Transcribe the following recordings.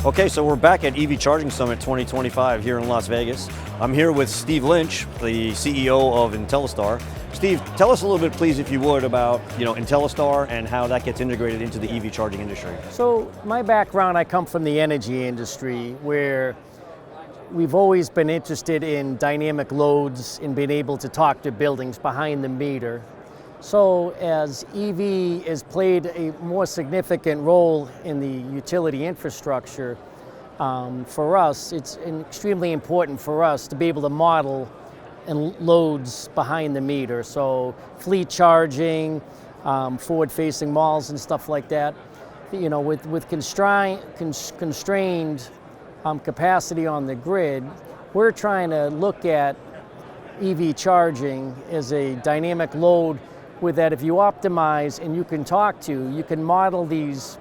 Okay, so we're back at EV Charging Summit 2025 here in Las Vegas. I'm here with Steve Lynch, the CEO of Intellastar. Steve, tell us a little bit, please, if you would, about Intellastar and how that gets integrated into the EV charging industry. So my background, I come from the energy industry, where we've always been interested in dynamic loads and being able to talk to buildings behind the meter. So as EV has played a more significant role in the utility infrastructure, for us, it's extremely important for us to be able to model and loads behind the meter. So fleet charging, forward-facing malls and stuff like that. With constrained capacity on the grid, we're trying to look at EV charging as a dynamic load with that if you optimize and you can model these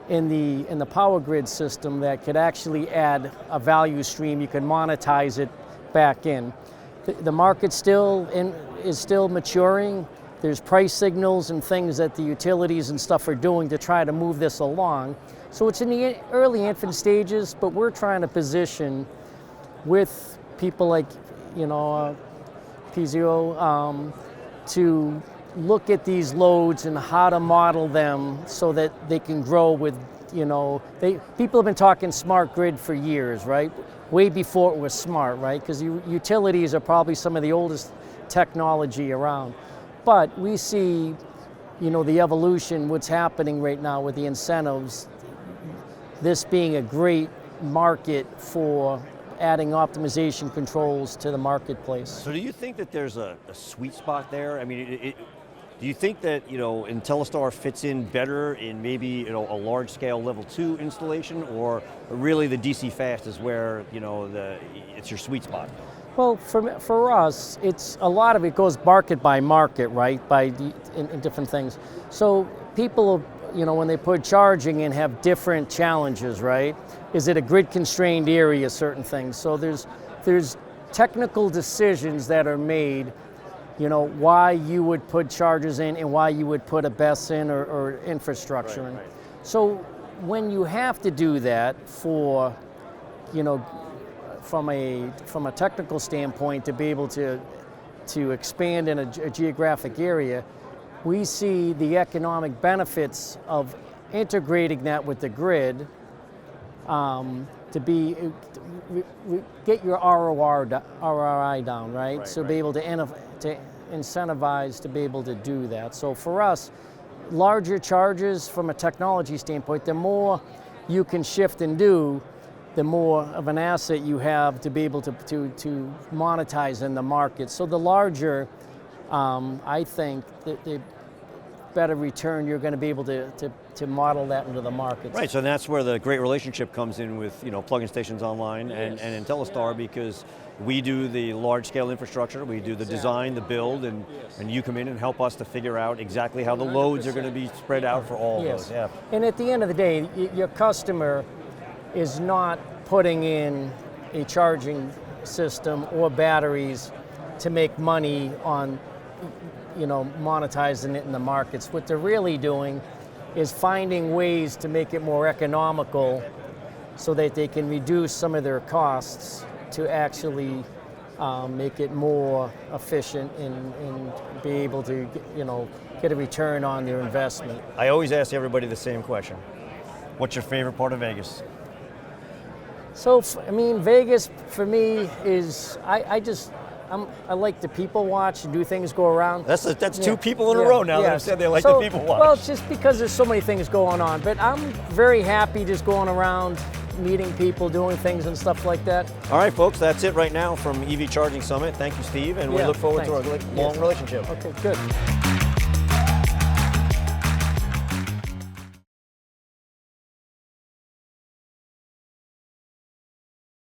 in the power grid system that could actually add a value stream. You can monetize it back in. The market is still maturing. There's price signals and things that the utilities and stuff are doing to try to move this along. So it's in the early infant stages, but we're trying to position with people like PZO to look at these loads and how to model them so that they can grow with, people have been talking smart grid for years, right? Way before it was smart, right? Because utilities are probably some of the oldest technology around. But we see, the evolution, what's happening right now with the incentives, this being a great market for adding optimization controls to the marketplace. So do you think that there's a sweet spot there? I mean, do you think that Intellastar fits in better in maybe a large-scale level 2 installation, or really the DC fast is where it's your sweet spot? Well, for us, a lot of it goes market by market, right? In different things. So people, when they put charging in, have different challenges, right? Is it a grid-constrained area? Certain things. So there's technical decisions that are made. Why you would put chargers in and why you would put a BESS in or infrastructure in. Right. So when you have to do that for, from a technical standpoint, to be able to expand in a geographic area, we see the economic benefits of integrating that with the grid to get your ROI down, right? So be able to incentivize to be able to do that. So for us, larger charges from a technology standpoint, the more you can shift and do, the more of an asset you have to be able to monetize in the market. So the larger, I think, the better return you're going to be able to model that into the market. Right, so that's where the great relationship comes in with plug-in stations online and Intellastar, because we do the large-scale infrastructure, we do the design, the build, and you come in and help us to figure out exactly how the loads are going to be spread out for all of those. Yeah. And at the end of the day, your customer is not putting in a charging system or batteries to make money on monetizing it in the markets. What they're really doing is finding ways to make it more economical so that they can reduce some of their costs to actually make it more efficient and be able to get a return on their investment. I always ask everybody the same question. What's your favorite part of Vegas? So, Vegas for me is, I like to people watch and do things go around. That's two people in a row now that have said they like to people watch. Well, it's just because there's so many things going on. But I'm very happy just going around, meeting people, doing things and stuff like that. All right, folks, that's it right now from EV Charging Summit. Thank you, Steve, and we look forward to our long relationship. Okay, good.